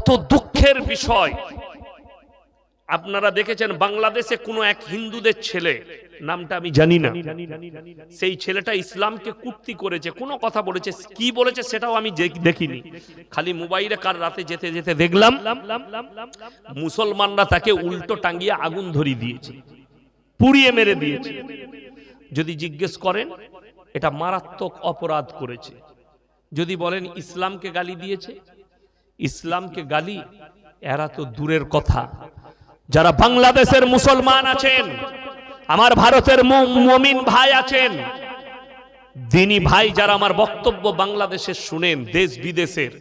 কত দুঃখের বিষয়। আপনারা দেখেছেন বাংলাদেশে কোনো এক হিন্দুদের ছেলে, নামটা আমি জানি না, সেই ছেলেটা ইসলামকে কুর্তি করেছে, কোনো কথা বলেছে, কি বলেছে সেটাও আমি দেখিনি, খালি মোবাইলে কার রাতে যেতে যেতে দেখলাম মুসলমানরা তাকে উল্টো টাঙ্গিয়ে আগুন ধরিয়ে দিয়েছে, পুড়িয়ে মেরে দিয়েছে। যদি জিজ্ঞেস করেন এটা মারাত্মক অপরাধ করেছে। যদি বলেন ইসলামকে গালি দিয়েছে, ইসলামকে গালি এরা তো দূরের কথা। যারা বাংলাদেশের মুসলমান আছেন, আমার ভারতের মুমিন ভাই আছেন, দিনী ভাই যারা আমার বক্তব্য বাংলাদেশে শুনেন, দেশ বিদেশের,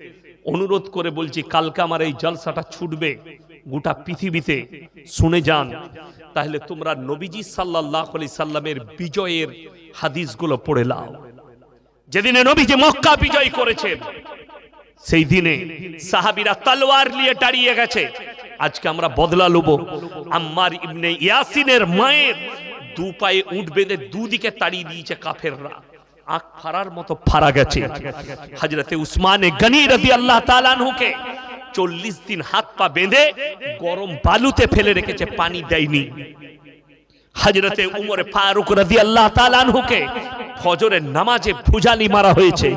অনুরোধ করে বলছি কালকে আমার এই জলসাটা ছুটবে গোটা পৃথিবীতে, শুনে যান। তাহলে তোমরা নবীজি সাল্লাল্লাহু আলাইহি সাল্লামের বিজয়ের হাদিসগুলো পড়ে নাও। যেদিনে নবীজি মক্কা বিজয় করেছেন, সেই দিনে সাহাবীরা তলোয়ার নিয়ে দাঁড়িয়ে গেছে। আজকে আমরা বদলা লব। আম্মার ইবনে ইয়াসিনের মায়ের দু পায়ে উট বেঁধে দুদিকে তাড়িয়ে দিয়েছে কাফেররা, আখ ফারার মতো ফারা গেছে। হযরতে উসমানে গনি রাদিয়াল্লাহু তাআলা আনহুকে 40 দিন হাত পা বেঁধে গরম বালুতে ফেলে রেখেছে, পানি দেয়নি। হযরতে উমর ফারুক রাদিয়াল্লাহু তাআলা আনহুকে ফজরের নামাজে ভুজালি মারা হয়েছে।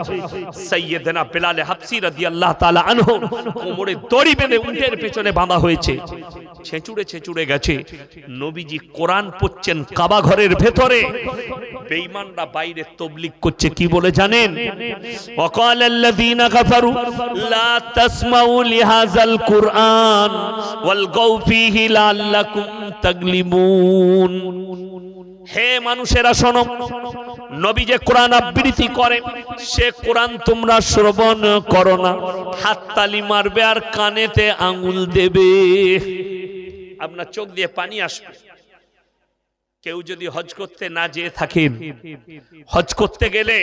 সাইয়েদনা বেলাল হাবসি রাদিয়াল্লাহু তাআলা আনহু কোমরে দড়ি বেঁধে উটের পেছনে বাঁধা হয়েছে, ছেঁচুড়ে ছেঁচুড়ে গেছে। নবীজি কোরআন পড়ছেন কাবা ঘরের ভেতরে, বেঈমানরা বাইরে তাবলীগ করছে, কি বলে জানেন? ওয়াকালাল্লাযীনা কাফারু লা তাসমাউ লিহাযাল কুরআন ওয়ালগাউ ফীহি লাআল্লাকুম তাগলিবুন। হে মানুষেরা শোনো, নবী যে কোরআন আবৃত্তি করে সে কোরআন তোমরা শ্রবণ করো না, হাততালি মারবে আর কানেতে আঙ্গুল দেবে, আপনার চোখ দিয়ে পানি আসবে। কেউ যদি হজ করতে না যেয়ে থাকেন, হজ করতে গেলে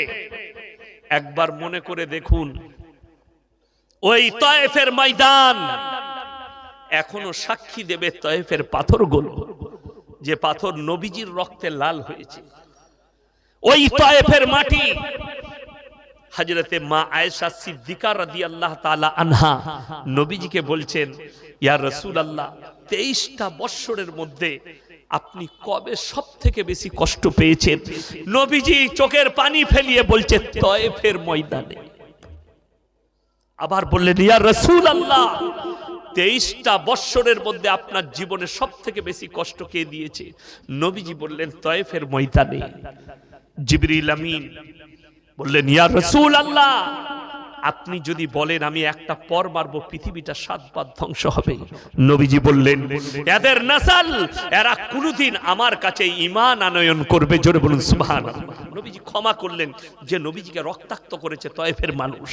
একবার মনে করে দেখুন, ওই তায়েফের ময়দান এখনো সাক্ষী দেবে তায়েফের পাথরগুলো, যে পাথর নবীজির রক্তে লাল হয়েছে। ওই তায়েফের মাটি হযরতে মা আয়েশা সিদ্দিকা রাদিয়াল্লাহু তাআলা আনহা নবীজিকে বলছেন, ইয়া রাসূলুল্লাহ, 23টা বছরের মধ্যে আপনি কবে সবথেকে বেশি কষ্ট পেয়েছেন? নবীজি চোখের পানি ফেলিয়ে বলছে, তায়েফের ময়দানে। আবার বললেন, ইয়া রাসূলুল্লাহ, 23টা বছরের মধ্যে আপনার জীবনে সবথেকে বেশি কষ্ট কে দিয়েছে? নবীজি বললেন, তায়েফের ময়দানে। জিবরিল আমিন বললেন, ইয়া রাসূলুল্লাহ, আপনি যদি বলেন আমি একটা পর মারবো, পৃথিবীটা 7 বার ধ্বংস হবে। নবীজি বললেন, এদের নাসাল, এরা কোনদিন আমার কাছে ঈমান আনয়ন করবে। জোরে বলুন সুবহানাল্লাহ। নবীজি ক্ষমা করলেন যে নবীজিকে রক্তাক্ত করেছে তায়েফের মানুষ।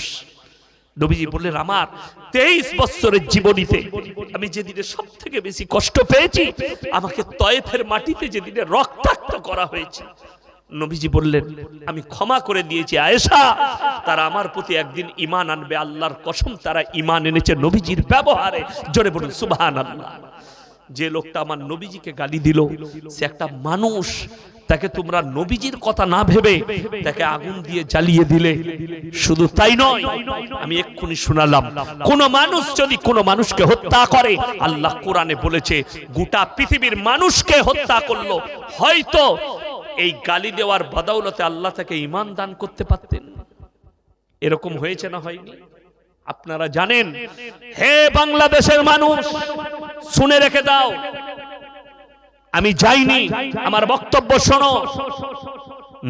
নবীজি বললেন, আমার 23 বছরের জীবনীতে আমি যেদিনে সব থেকে বেশি কষ্ট পেয়েছি, আমাকে তায়েফের মাটিতে যেদিনে রক্তাক্ত করা হয়েছে। নবীজি বললেন, আমি ক্ষমা করে দিয়েছি আয়েশা, তারা আমার প্রতি একদিন ঈমান আনবে। আল্লাহর কসম, তারা ঈমান এনেছে নবীজির ব্যবহারে। জোরে বলুন সুবহানাল্লাহ। যে লোকটা আমার নবীজিকে গালি দিল, সে একটা মানুষ, তাকে তোমরা নবীজির কথা না ভেবে তাকে আগুন দিয়ে জ্বালিয়ে দিলে। শুধু তাই নয়, আমি এক্ষুনি শোনালাম, কোন মানুষ যদি কোন মানুষকে হত্যা করে, আল্লাহ কোরআনে বলেছে গোটা পৃথিবীর মানুষকে হত্যা করলো, হয়তো এই গালি দেওয়ার বদৌলতে আল্লাহ তাকে ঈমান দান করতে পারতেন। এরকম হয়েছে না হয়নি? আপনারা জানেন। হে বাংলাদেশের মানুষ, শুনে রেখে দাও, আমি যাইনি, আমার বক্তব্য শোনো।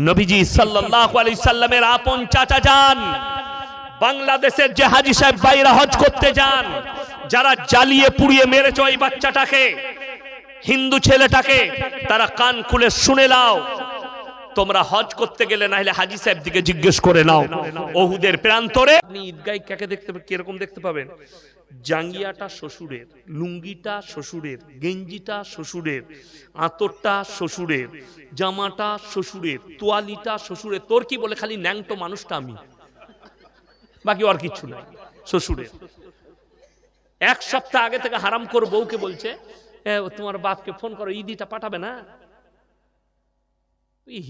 নবীজি সাল্লাল্লাহু আলাইহি সাল্লামের আপন চাচা যান, বাংলাদেশের যে হাজী সাহেব ভাইরা হজ করতে যান, যারা জ্বালিয়ে পুড়িয়ে মেরেছে ওই বাচ্চাটাকে, হিন্দু ছেলেটাকে, তারা কান খুলে শুনে নাও। তোমরা হজ করতে গেলে না হলে হাজী সাহেব দিকে জিজ্ঞেস করে নাও, ওহুদের প্রান্তরে আপনি ঈদগায় কাকে দেখতে পাবেন, কিরকম দেখতে পাবেন? জাঙ্গিয়াটা শ্বশুরের, লুঙ্গিটা শ্বশুরের, গেঞ্জিটা শ্বশুরের, আতরটা শ্বশুরের, জামাটা শ্বশুরের, তোয়ালিটা শ্বশুরের। তোর কি বলে? খালি ন্যাংটো মানুষটা আমি, বাকি আর কিছু নাই, শ্বশুরের। এক সপ্তাহ আগে থেকে হারাম করে বউকে বলছে, তোমার বাপকে ফোন করো, ঈদিটা পাঠাবে না।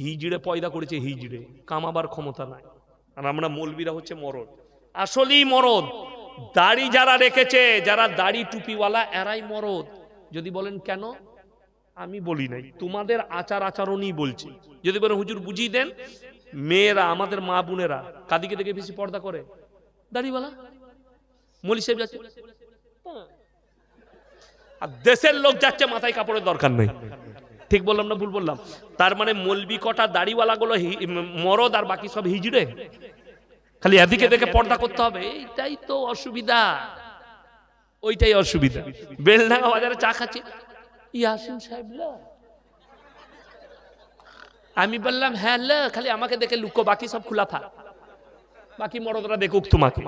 হিজড়ে পয়দা করেছে, হিজড়ে কামাবার ক্ষমতা নাই। আর আমরা মৌলবীরা হচ্ছে মরদ, আসলেই মরদ। দাড়ি যারা রেখেছে, যারা দাড়ি টুপিওয়ালা, এরাই মরদ। যদি বলেন কেন, আমি বলি নাই, তোমাদের আচার আচরণই বলছি। যদি বলেন হুজুর বুঝিয়ে দেন, মেয়েরা, আমাদের মা বোনেরা কাদিকে দেখে বেশি পর্দা করে? দাড়িওয়ালা মৌলী সাহেব যাচ্ছে, আর দেশের লোক যাচ্ছে, মাথায় কাপড়ের দরকার নেই। ঠিক বললাম না ভুল বললাম? তার মানে মৌলবি কটা দাড়িওয়ালা গুলো মরদ, আর বাকি সব হিজড়ে। খালি এদিকে দেখে পর্দা করতে হবে, এইটাই তো অসুবিধা, ওইটাই অসুবিধা। বেলডাঙ্গা বাজারে চা খাচ্ছি, ইয়াসিন সাহেব ল, আমি বললাম হ্যাঁ ল, খালি আমাকে দেখে লুকো, বাকি সব খোলা থাক, বাকি মরদরা দেখুক তোমাকে।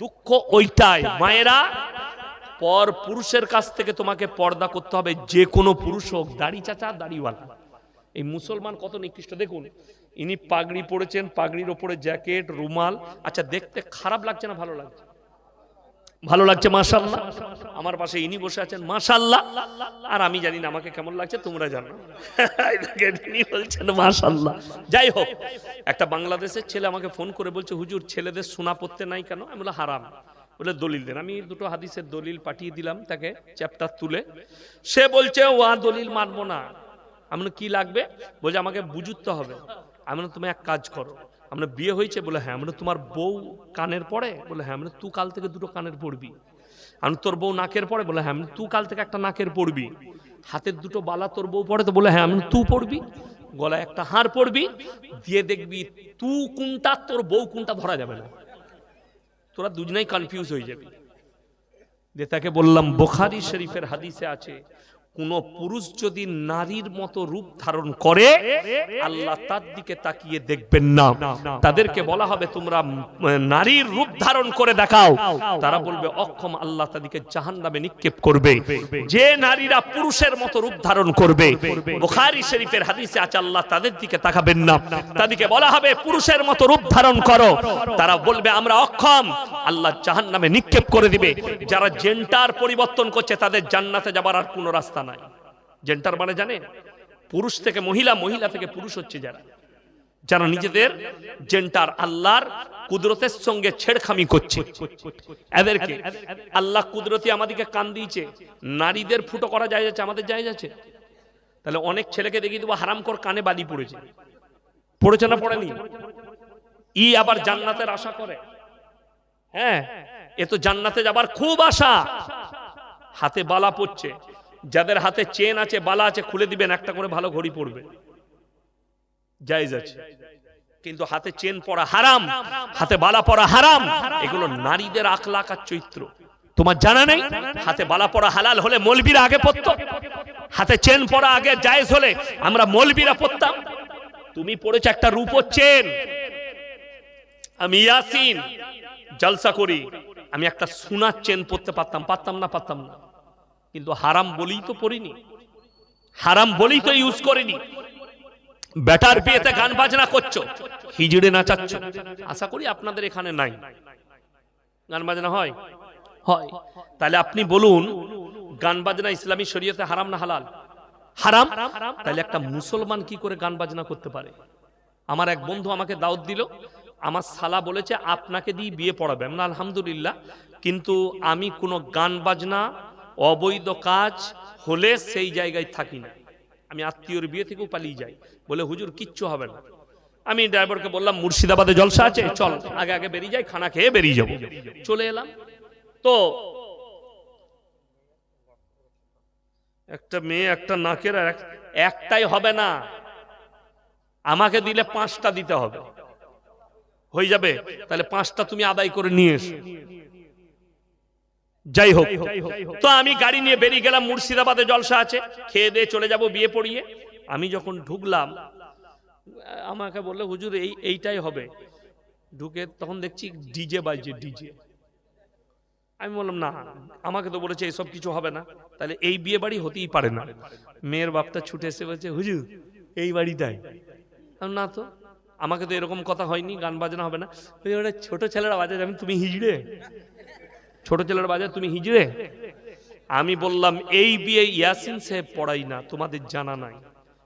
দুঃখ ওইটাই মায়েরা, পর পুরুষের কাছ থেকে তোমাকে পর্দা করতে হবে, যে কোনো পুরুষ হোক, দাড়ি চাচা দাড়িওয়ালা। এই মুসলমান কত নিকৃষ্ট দেখুন, ইনি পাগড়ি পরেছেন, পাগড়ির ওপরে জ্যাকেট, রুমাল। আচ্ছা দেখতে খারাপ লাগছে না ভালো লাগছে? ভালো লাগছে মাশাআল্লাহ। আমার পাশে ইনি বসে আছেন মাশাআল্লাহ, আর আমি জানি না আমাকে কেমন লাগছে, তোমরা জানো। ইনি বলছেন মাশাআল্লাহ। যাই হোক, একটা বাংলাদেশের ছেলে আমাকে ফোন করে বলছে, হুজুর ছেলেদের সোনা পড়তে নাই কেন? আমি বললাম হারাম। বলে দলিল দেন। আমি দুটো হাদিসের দলিল পাঠিয়ে দিলাম তাকে, চ্যাপ্টার তুলে। সে বলছে ওয়া দলিল মানবো না। আমি কি লাগবে? বলছে আমাকে বুঝতে হবে। আমি তুমি এক কাজ করো, আমরা বিয়ে হয়েছে? বলে হ্যাঁ। আমরা তোমার বউ কানের পড়ে? বলে হ্যাঁ। আমরা তুই কাল থেকে দুটো কানের পড়বি। আমি তোর বউ নাকের পড়ে? বলে হ্যাঁ। তুই কাল থেকে একটা নাকের পড়বি। হাতের দুটো বালা তোর বউ পড়ে? তো বলে হ্যাঁ। আমি তুই পড়বি। গলায় একটা হার পড়বি, দিয়ে দেখবি তুই কোনটা তোর বউ কোনটা ধরা যাবে না, তোরা দুজনেই কনফিউজ হয়ে যাবি। যে তাকে বললাম বুখারী শরীফের হাদিসে আছে, কোন পুরুষ যদি নারীর মতো রূপ ধারণ করে, আল্লাহ তার দিকে তাকিয়ে দেখবেন না। তাদেরকে বলা হবে তোমরা নারীর রূপ ধারণ করে দেখাও, তারা বলবে অক্ষম, আল্লাহ তাদেরকে জাহান্নামে নিক্ষেপ করবে। যে নারীরা পুরুষের মতো রূপ ধারণ করবে, বুখারী শরীফের হাদিসে আছে, আল্লাহ তাদের দিকে তাকাবেন না। তাদেরকে বলা হবে পুরুষের মতো রূপ ধারণ করো, তারা বলবে আমরা অক্ষম, আল্লাহ জাহান্নামে নিক্ষেপ করে দিবে। যারা জেন্ডার পরিবর্তন করছে, তাদের জান্নাতে যাবার আর কোনো রাস্তা নাই। জেন্ডার মানে জানেন? পুরুষ থেকে মহিলা, মহিলা থেকে পুরুষ হচ্ছে যারা, যারা নিজেদের জেন্ডার আল্লাহর কুদরতের সঙ্গে ছেড়খামি করছে, এদেরকে আল্লাহ কুদরতি আমাদেরকে কান দিয়েছে। নারীদের ফুটো করা যায় যাচ্ছে, আমাদের যায় যাচ্ছে। তাহলে অনেক ছেলেকে দেখিয়ে দেবো হারামখোর কানে বালি পড়েছে, পড়েছে না পড়েনি? ই আবার জান্নাতের আশা করে। হ্যাঁ, এ তো জান্নাতে যাবার খুব আশা। হাতে বালা পড়ছে, যাদের হাতে চেন আছে, বালা আছে, খুলে দিবেন, একটা করে ভালো ঘড়ি পড়বে, জায়েজ আছে। কিন্তু হাতে চেন পরা হারাম, হাতে বালা পরা হারাম। এগুলো নারীদের আখলাক আর চরিত্র। তোমার জানা নেই? হাতে বালা পরা হালাল হলে মৌলবীরা আগে পড়তো, হাতে চেন পরা আগে জায়েজ হলে আমরা মৌলবীরা পড়তাম। তুমি পড়েছ একটা রূপোর চেন। আমি ইয়াসিন জলসা করি, আমি একটা সোনার চেন পড়তে পারতাম, পারতাম না? পারতাম না। কিন্তু হারাম বলেই তো পড়িনি, হারাম বলেই তো ইউজ করিনি। বেটার বিয়েতে গান বাজনা করছো, হিজড়ে নাচাচ্ছ। আশা করি আপনাদের এখানে নাই, গান বাজনা হয়? হয়। তাহলে আপনি বলুন, গান বাজনা ইসলামী শরীয়তে হারাম না হালাল? হারাম। তাহলে একটা মুসলমান কি করে গান বাজনা করতে পারে? আমার এক বন্ধু আমাকে দাওয়াত দিল, আমার শালা বলেছে আপনাকে দিয়ে বিয়ে পড়াবে। না আলহামদুলিল্লাহ, কিন্তু আমি কোনো গান বাজনা অবৈধ কাজ হলে সেই জায়গায় থাকি না। আমি আত্মীয়র বিয়ে থেকেও পালিয়ে যাই। বলে হুজুর কিচ্ছু হবে না। আমি ড্রাইভারকে বললাম মুর্শিদাবাদে জলসা আছে, চল আগে আগে বেরিয়ে যাই, খানা খেয়ে বেরিয়ে যাবো। চলে এলাম। তো একটা মেয়ে, একটা নাকের, একটাই হবে না, আমাকে দিলে 5টা দিতে হবে। হয়ে যাবে? তাহলে 5টা তুমি আদায় করে নিয়ে এসো। যাই হোক, তো আমি গাড়ি নিয়ে বেরিয়ে গেলাম, মুর্শিদাবাদে জলসা আছে, খেয়ে দিয়ে চলে যাব বিয়ে পড়িয়ে। আমি যখন ঢুকলাম, আমাকে বললো হুজুর এইটাই হবে। ঢুকে তখন দেখছি ডিজে বাজছে, ডিজে। আমি বললাম না, আমাকে তো বলেছে এসব কিছু হবে না, তাহলে এই বিয়ে বাড়ি হতেই পারে না। মেয়ের বাপটা ছুটে এসে বলছে হুজুর এই বাড়িটাই। না তো, আমাকে তো এরকম কথা হয়নি, গান বাজনা হবে না। ছোট ছেলেরা বাজে, আমি তুমি হিজড়ে? ছোট ছেলেরা বাজে, তুমি হিজড়ে? আমি বললাম এই বিয়ে ইয়াসিন সাহেব পড়াই না, তোমাদের জানা নাই।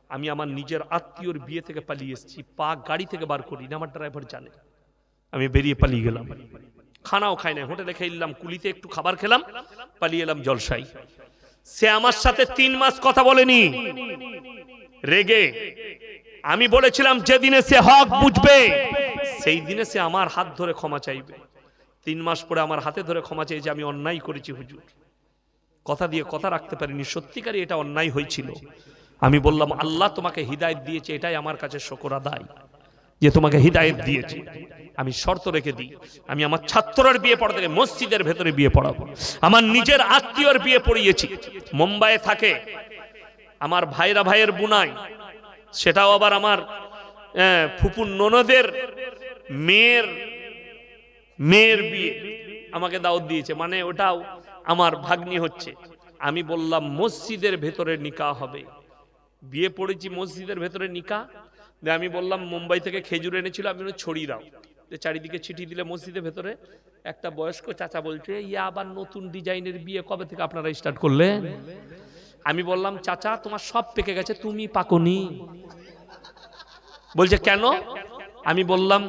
আমি আমার নিজের আত্মীয়র বিয়ে থেকে পালিয়ে এসেছি, পা গাড়ি থেকে বার করি না, আমার ড্রাইভার জানে। আমি বেরিয়ে পালিয়ে গেলাম। খানাও খাই না, হোটেলে খেলাম, কুলিতে একটু খাবার খেলাম, পালিয়ে এলাম জলসাই। সে আমার সাথে 3 মাস কথা বলেনি, রেগে। আমি বলেছিলাম যেদিনে সে হক বুঝবে সেই দিনে সে আমার হাত ধরে ক্ষমা চাইবে। 3 মাস পরে আমার হাতে ধরে ক্ষমা চেয়েছে, আমি অন্যায় করেছি হুজুর, কথা দিয়ে কথা রাখতে পারিনি, সত্যিকারই এটা অন্যায় হয়েছিল। আমি বললাম আল্লাহ তোমাকে হিদায়েত দিয়েছে, এটাই আমার কাছে শুকর আদায় যে তোমাকে হিদায়েত দিয়েছে। আমি শর্ত রেখে দিই, আমি আমার ছাত্রর বিয়ে পড়াতে মসজিদের ভেতরে বিয়ে পড়াবো। আমার নিজের আত্মীয়র বিয়ে পড়িয়েছি, মুম্বাইয়ে থাকে আমার ভাইয়ের বুনাই, সেটাও আবার আমার ফুপুর ননদের মেয়ের বিয়ে আমাকে দাওয়াত দিয়েছে, মানে ওটাও আমার ভাগ্নি হচ্ছে। আমি বললাম মসজিদের ভেতরে নিকাহ হবে, বিয়ে পড়েছি মসজিদের ভেতরে নিকাহ। আমি বললাম মুম্বাই থেকে খেজুর এনেছিল, আমি ছড়িয়ে দাও, চারিদিকে ছিটি দিলে মসজিদের ভেতরে। একটা বয়স্ক চাচা বলছে ইয়া আবার নতুন ডিজাইনের বিয়ে কবে থেকে আপনারা স্টার্ট করলেন? আমি বললাম চাচা তোমার সব পেকে গেছে, তুমি পাকনি। বলছে কেন? আমি বললাম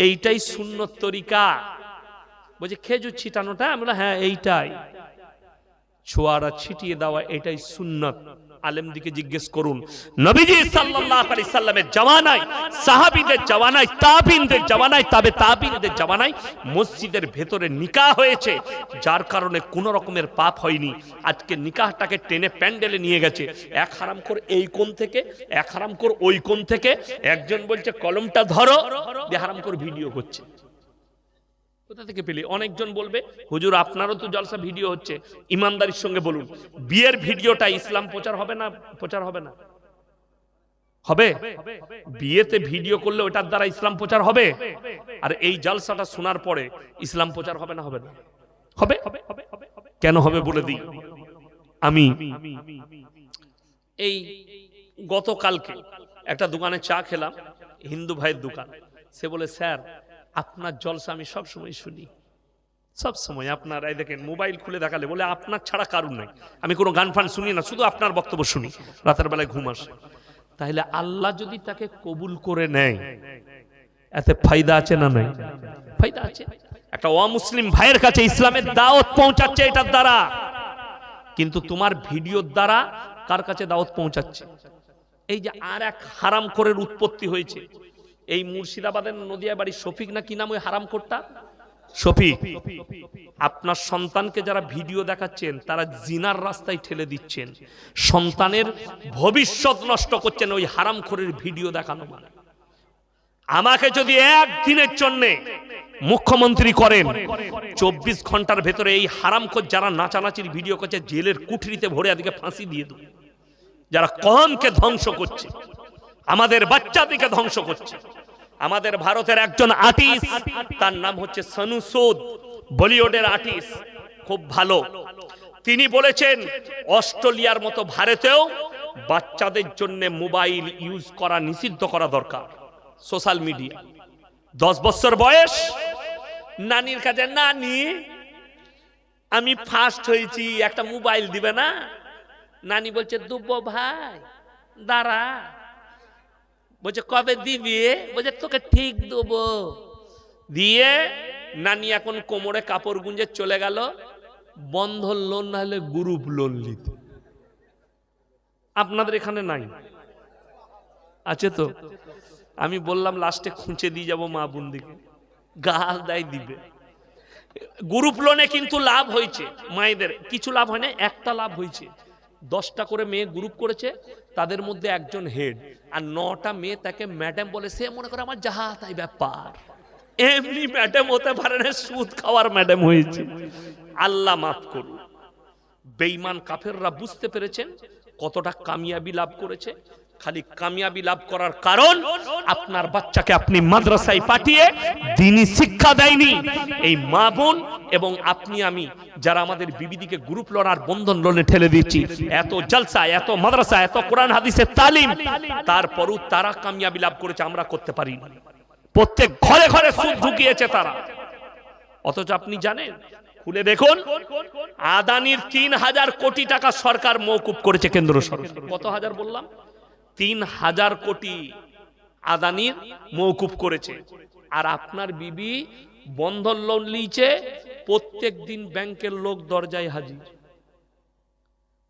এইটাই সুন্নত তরিকা। বলছে খেজুর ছিটানোটা? আমি বললাম হ্যাঁ এইটাই, ছোয়ারা ছিটিয়ে দেওয়া এটাই সুন্নত। আলেমদিকে জিজ্ঞেস করুন, নবীজি সাল্লাল্লাহু আলাইহি সাল্লামের জামানায়, সাহাবীদের জামানায়, তাবিঈনদের জামানায়, তবে তাবিঈনদের জামানায় মসজিদের ভেতরে নিকাহ হয়েছে, যার কারণে কোনো রকমের পাপ হয়নি। আজকে নিকাহটাকে টেনে প্যান্ডেলে নিয়ে গেছে, এক হারামখোর এই কোণ থেকে, এক হারামখোর ওই কোণ থেকে। একজন বলছে কলমটা ধরো, দিয়ে হারামখোর ভিডিও করছে। কোথা থেকে পেলে? অনেকজন বলবে হুজুর আপনারও তো জলসা ভিডিও হচ্ছে, ইমানদারির সঙ্গে বলুন বিয়ের ভিডিওটা ইসলাম প্রচার হবে না? প্রচার হবে না? হবে। বিয়েতে ভিডিও করলে ওটার দ্বারা ইসলাম প্রচার হবে, আর এই জলসাটা শোনার পরে ইসলাম প্রচার হবে না? হবে না? হবে। কেন হবে বলে দিই। আমি এই গতকালকে একটা দোকানে চা খেলাম, হিন্দু ভাইয়ের দোকান। সে বলে স্যার আপনার জলসা আমি সব সময় শুনি, সব সময় আপনার, এই দেখেন মোবাইল খুলে দেখালে বলে আপনার ছাড়া কারণ নাই, আমি কোনো গান ফান শুনি না, শুধু আপনার বক্তব্য শুনি, রাতের বেলায় ঘুম আসে। তাহলে আল্লাহ যদি তাকে কবুল করে নেয়, এতে ফায়দা আছে না নাই? ফায়দা আছে। একটা অমুসলিম ভাইয়ের কাছে ইসলামের দাওয়াত পৌঁছাচ্ছে এটার দ্বারা, কিন্তু তোমার ভিডিওর দ্বারা কার কাছে দাওয়াত পৌঁছাচ্ছে? এই যে আর এক হারামখোরের উৎপত্তি হয়েছে, এই মুর্শিদাবাদের নদিয়া বাড়ি শফিক না কি নাম ওই হারামখোরটা, শফিক। আপনার সন্তানকে যারা ভিডিও দেখাচ্ছেন তারা জিনার রাস্তায় ঠেলে দিচ্ছেন, সন্তানের ভবিষ্যৎ নষ্ট করছেন ওই হারামখোরের ভিডিও দেখানো মানে। আমাকে যদি একদিনের জন্য মুখ্যমন্ত্রী করেন, 24 ঘন্টার ভেতরে এই হারামখোর যারা নাচানাচির ভিডিও করছে জেলের কুঠরিতে ভরে এদিকে ফাঁসি দিয়ে দেব। যারা কওমকে ধ্বংস করছে, আমাদের বাচ্চাদেরকে ধ্বংস করছে। আমাদের ভারতের একজন আর্টিস্ট, তার নাম হচ্ছে সনু সুদ, বলিউডের আর্টিস্ট, খুব ভালো। তিনি বলেছেন অস্ট্রেলিয়ার মতো ভারতেও বাচ্চাদের জন্য মোবাইল ইউজ করা নিষিদ্ধ করা দরকার। সোশ্যাল মিডিয়া 10 বছর বয়স, নানির কাছে নানি আমি ফার্স্ট হয়েছি, একটা মোবাইল দিবে না? নানি বলছে দুব্বো ভাই দাঁড়া, বলছে কবে দিবি? বলছে তোকে ঠিক দেবো। দিয়ে নানি এখন কোমরে কাপড় গুঁজে চলে গেল বন্ধন লোন না হলে গ্রুপ লোন নিতে। আপনাদের এখানে নাই? আছে তো? আমি বললাম লাস্টে খুঁচে দিয়ে যাবো মা বোনদিকে, গাল দেয় দিবে। গ্রুপ লোনে কিন্তু লাভ হয়েছে, মায়েদের কিছু লাভ হয় না, একটা লাভ হয়েছে। 10টা করে মেয়ে গ্রুপ করেছে, তাদের মধ্যে একজন হেড, আর 9টা মেয়ে তাকে ম্যাডাম বলে। সে মনে করে আমার যাহা তাই ব্যাপার, এমনি ম্যাডাম হতে পারে না, সুদ খাওয়ার ম্যাডাম হয়েছে। আল্লাহ মাফ করুন। বেঈমান কাফেররা বুঝতে পেরেছেন কতটা কামিয়াবি লাভ করেছে। খালি কামিয়াবি লাভ করার কারণ আপনার বাচ্চাকে আপনি মাদ্রাসায় পাঠিয়ে দ্বীনি শিক্ষা দেয়নি। এই মা বোন এবং আপনি আমি যারা আমাদের বিবিদিকে গ্রুপ লোন আর বন্ধন লোনে ঠেলে দিচ্ছি, এত জলসা, এত মাদ্রাসা, এত কোরআন হাদিসের তালিম, তারপরও তারা কামিয়াবি লাভ করেছে, আমরা করতে পারি না। প্রত্যেক ঘরে ঘরে সুদ ঢুকিয়েছে তারা। অথচ আপনি জানেন, খুলে দেখুন, আদানির 3000 কোটি টাকা সরকার মওকুফ করেছে কেন্দ্র সরকার। কত হাজার বললাম? 3000 কোটি আদানির মওকুফ করেছে। আর আপনার বিবি বন্ধন লোন লিয়েছে, প্রত্যেক দিন ব্যাংকের লোক দরজায় হাজির।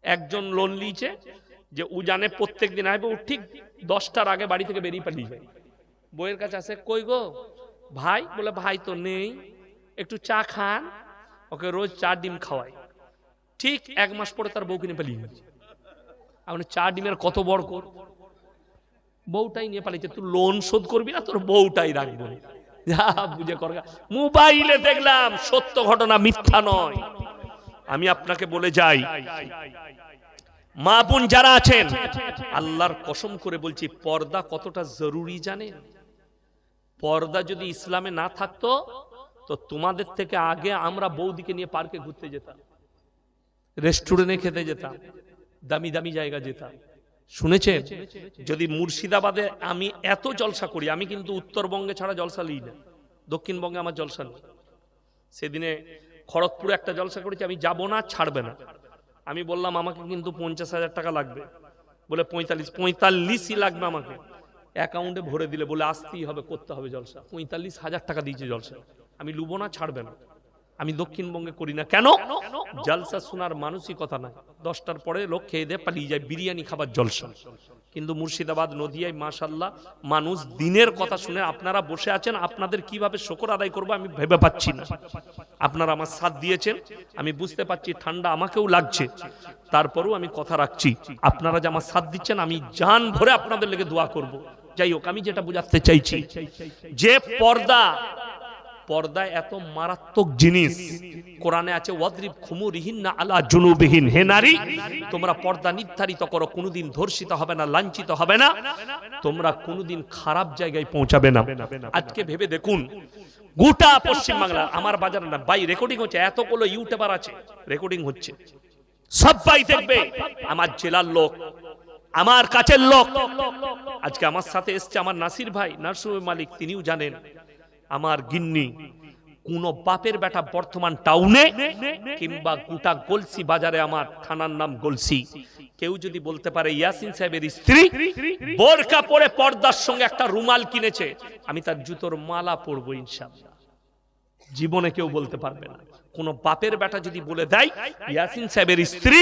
একজন লোন লিয়েছে যে ও জানে প্রত্যেক দিন আসবে, ও ঠিক 10টার আগে বাড়ি থেকে বেরিয়ে পালিয়ে যায়। বইয়ের কাছে আসে, কই গো ভাই? বলে ভাই তো নেই, একটু চা খান। ওকে রোজ 4 ডিম খাওয়ায়। ঠিক 1 মাস পরে তার বউ কিনে পালিয়ে গেছে। আপনি 4 ডিমের কত বড় কর, বউটাই নিয়ে পালিয়েছে। তুই লোন শোধ করবি না, তোর বউটাই রাখবো। যা বুঝে কর। মোবাইলে দেখলাম, সত্য ঘটনা, মিথ্যা নয়। আমি আপনাকে বলে যাই, মা বোন যারা আছেন, আল্লাহর কসম করে বলছি, পর্দা কতটা জরুরি জানেন? পর্দা যদি ইসলামে না থাকতো তো তোমাদের থেকে আগে আমরা বৌদিকে নিয়ে পার্কে ঘুরতে যেতাম, রেস্টুরেন্টে খেতে যেতাম, দামি দামি জায়গা যেতাম। শুনেছেন? যদি মুর্শিদাবাদে আমি এত জলসা করি, আমি কিন্তু উত্তরবঙ্গে ছাড়া জলসা লিই না, দক্ষিণবঙ্গে আমার জলসা নেই। সেদিনে খড়গপুরে একটা জলসা করেছি, আমি যাব না, ছাড়বে না। আমি বললাম আমাকে কিন্তু 50,000 টাকা লাগবে। বলে 45ই লাগবে আমাকে, অ্যাকাউন্টে ভরে দিলে। বলে আসতেই হবে, করতে হবে জলসা। 45,000 টাকা দিয়েছে জলসা। আমি লুবো না, ছাড়বে না। আমি দক্ষিণবঙ্গে করি না। কেন? জলসা শোনার মানসিকতা নাই। 10টার পরে লোক খেয়ে দিয়ে পালিয়ে যায়, বিরিয়ানি খাবার জলসা। কিন্তু মুর্শিদাবাদ, নদিয়ায় মাশাআল্লাহ মানুষ দিনের কথা শুনে। আপনারা বসে আছেন, আপনাদের কিভাবে শুকর আদায় করবো আমি ভেবে পাচ্ছি না। আপনারা আমার সাথ দিয়েছেন, আমি বুঝতে পারছি ঠান্ডা আমাকেও লাগছে, তারপরেও আমি কথা রাখছি। আপনারা যে আমার সাথ দিচ্ছেন, আমি জান ভরে আপনাদের লেগে দোয়া করব। যাই হোক, আমি যেটা বোঝাতে চাইছি, যে পর্দা এত মারাত্মক জিনিস। কোরআনে আছে, ওয়াদরিব খুমুরিহিন্না আলা জুনুবিহিন। হে নারী, তোমরা পর্দা নির্ধারিত করো, কোনোদিন ধর্ষিত হবে না, লাঞ্ছিত হবে না, তোমরা কোনোদিন খারাপ জায়গায় পৌঁছাবে না। আজকে ভেবে দেখুন, গোটা পশ্চিম বাংলা, আমার বাজার না বাই রেকর্ডিং হচ্ছে, এতগুলো ইউটিউবার আছে, রেকর্ডিং হচ্ছে, সবাই দেখবে। আমার জেলার লোক, আমার কাছের লোক। আজকে আমার সাথে এসছে আমার নাসির ভাই, নার্সিং মালিক, তিনিও জানেন। আমার গিন্নি, কোন বাপের বেটা বর্তমান টাউনে কিংবা গোটা গলসি বাজারে, আমার থানার নাম গলসি, কেউ যদি বলতে পারে ইয়াসিন সাহেবের স্ত্রী বোরকা পরে পর্দার সঙ্গে একটা রুমাল কিনেছে, আমি তার জুতোর মালা পরবো ইনশাআল্লাহ। জীবনে কেউ বলতে পারবে না। কোন বাপের বেটা যদি বলে দেয় ইয়াসিন সাহেবের স্ত্রী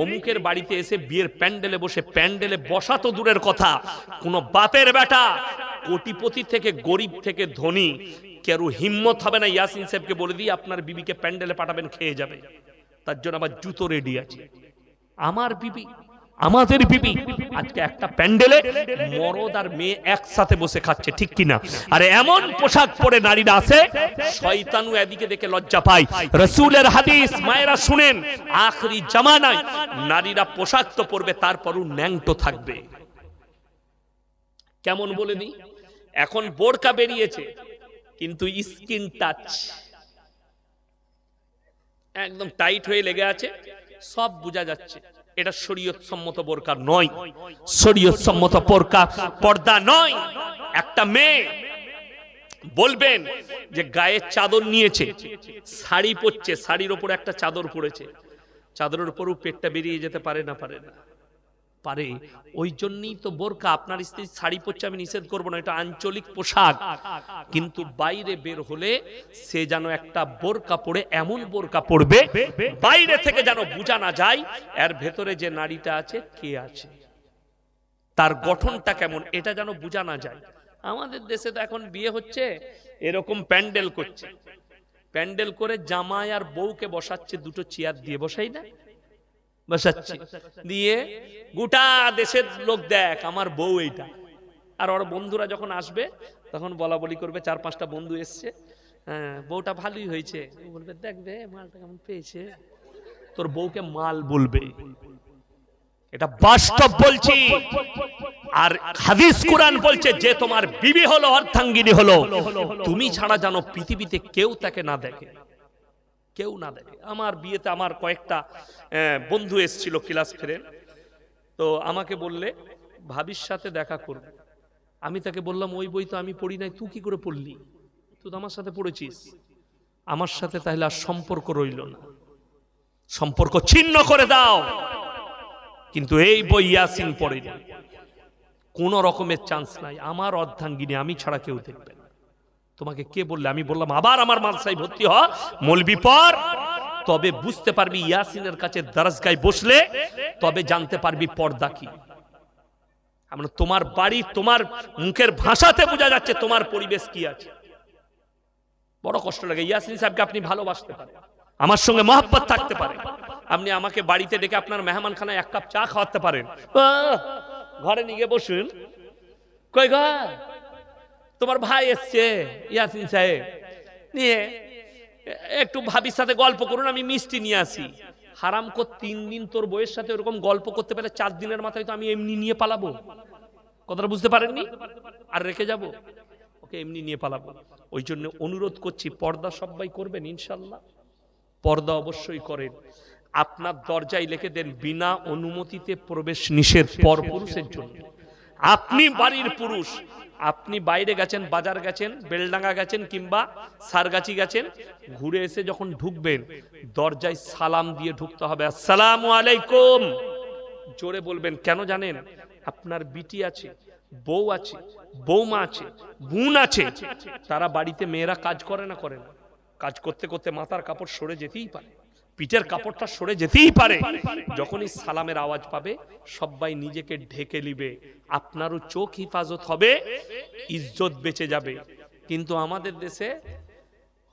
অমুকের বাড়িতে এসে বিয়ের প্যান্ডেলে বসে, প্যান্ডেলে বসা তো দূরের কথা, কোন বাপের বেটা কোটিপতি থেকে গরিব থেকে ধনী কেউ হিম্মত হবে না ইয়াসিন সাহেবকে বলে দিয়ে আপনার বিবিকে প্যান্ডেলে পাঠাবেন, খেয়ে যাবে। তার জন্য আমার জুতো রেডি আছে। আমার বিবি, আমাদের বিবি আজকে একটা প্যান্ডেলে মরদ আর মেয়ে একসাথে বসে খাচ্ছে, ঠিক কিনা? আর এমন পোশাক পরে নারীরা আছে, শয়তানু এদিকে দেখে লজ্জা পায়। রাসূলের হাদিস, মায়েরা শুনেন, আখরি জামানায় নারীরা পোশাক তো পরবে, তারপরও ন্যাংটো থাকবে। কেমন বলে দিই, এখন বোরকা বেরিয়েছে, কিন্তু স্কিন টাচ একদম টাইট হয়ে লেগে আছে, সব বোঝা যাচ্ছে। এটা শরীয়ত সম্মত বোরকা নয়, শরীয়ত সম্মত পর্দা নয়। একটা মেয়ে বলবেন যে গায়ে চাদর নিয়েছে, শাড়ি পরছে, শাড়ির উপর একটা চাদর পরেছে, চাদরের উপরও পেটটা বেরিয়ে যেতে পারে না? পারে না? পারে। ওই জন্যই তো বোরকা। আপনার স্ত্রী শাড়ি পরছে, আমি নিষেধ করবো না, এটা আঞ্চলিক পোশাক, কিন্তু বাইরে বের হলে সে যেন একটা বোরকা পরে, এমন বোরকা পরবে বাইরে থেকে যেন বোঝা না যায় এর ভেতরে যে নারীটা আছে কে আছে, তার গঠনটা কেমন, এটা যেন বোঝা না যায়। আমাদের দেশে তো এখন বিয়ে হচ্ছে, এরকম প্যান্ডেল করছে, প্যান্ডেল করে জামাই আর বউকে বসাচ্ছে, দুটো চেয়ার দিয়ে, বসাই না, বসাচ্ছে, দিয়ে গোটা দেশের লোক দেখ আমার বউ এইটা। আর ওর বন্ধুরা যখন আসবে তখন বলা বলি করবে, 4-5টা বন্ধু এসছে, হ্যাঁ বউটা ভালোই হয়েছে, বলবে দেখবে মালটা কেমন পেয়েছে, তোর বউকে মাল বলবে। এটা বাস্তব বলছি। আর হাদিস কুরআন বলছে, যে তোমার বিবি হলো, অর্ধাঙ্গিনী হলো, তুমি ছাড়া জানো পৃথিবীতে কেউ তাকে না দেখে, কেউ না দেখে। আমার বিয়েতে আমার কয়েকটা বন্ধু এসেছিল, ক্লাস ফ্রেন্ড, তো আমাকে বললে ভাবির সাথে দেখা করবে। আমি তাকে বললাম, ওই বই তো আমি পড়ি নাই, তুই কি করে পড়লি? তুই তো আমার সাথে পড়েছিস। আমার সাথে তাহলে আর সম্পর্ক রইল না, সম্পর্ক ছিন্ন করে দাও। কিন্তু এই বই ইয়াসিন পড়েনি, কোন রকমের চান্স নাই। আমার অর্ধাঙ্গিনী, আমি ছাড়া কেউ দেখবে না। তোমাকে কে বললে? আমি বললাম আবার আমার মাদ্রাসায় ভর্তি হ, মৌলবি পর, তবে বুঝতে পারবি ইয়াসিনের কাছে দরজগায় বসলে তবে জানতে পারবি পর্দা কি। আমরা তোমার বাড়ি, তোমার মুখের ভাষাতে বোঝা যাচ্ছে তোমার পরিবেশ কি আছে। বড় কষ্ট লাগে। ইয়াসিন সাহেবকে আপনি ভালোবাসতে পারেন, আমার সঙ্গে মহব্বত থাকতে পারে, আপনি আমাকে বাড়িতে ডেকে আপনার মেহমানখানায় এক কাপ চা খাওয়াতে পারেন, ঘরে নিয়ে গিয়ে বসুন, কই ঘর তোমার ভাই এসছে ইয়াসিন সাহেব, নিয়ে একটু ভাবির সাথে গল্প করুন, আমি মিষ্টি নিয়ে আসি। হারাম কো 3 দিন তোর বউয়ের সাথে ওরকম গল্প করতে পারে, 4 দিনের মাথায় তো আমি এমনি নিয়ে পালাবো। কথাটা বুঝতে পারেননি? আর রেখে যাব? ওকে এমনি নিয়ে পালাবো। ওই জন্য অনুরোধ করছি, পর্দা সবাই করবেন ইনশাল্লাহ, পর্দা অবশ্যই করেন। আপনার দরজায় লিখে দেন বিনা অনুমতিতে প্রবেশ নিষেধ পরপুরুষের জন্য। আপনি বাড়ির পুরুষ, আপনি বাইরে গেছেন, বাজার গেছেন, বেলডাঙ্গা গেছেন কিংবা সারগাছি গেছেন, ঘুরে এসে যখন ঢুকবেন দরজায় সালাম দিয়ে ঢুকতে হবে, আসসালামু আলাইকুম জোরে বলবেন। কেন জানেন? আপনার বিটি আছে, বউ আছে, বৌমা আছে, বোন আছে, তারা বাড়িতে মেয়েরা কাজ করে না, করে না, কাজ করতে করতে মাথার কাপড় সরে যেতেই পারে, পিঠের কাপড়টা সরে যেতেই পারে। যখনই সালামের আওয়াজ পাবে সবাই নিজেকে ঢেকে নিবে, আপনারও চোখ হিফাজত হবে, ইজ্জত বেঁচে যাবে। কিন্তু আমাদের দেশে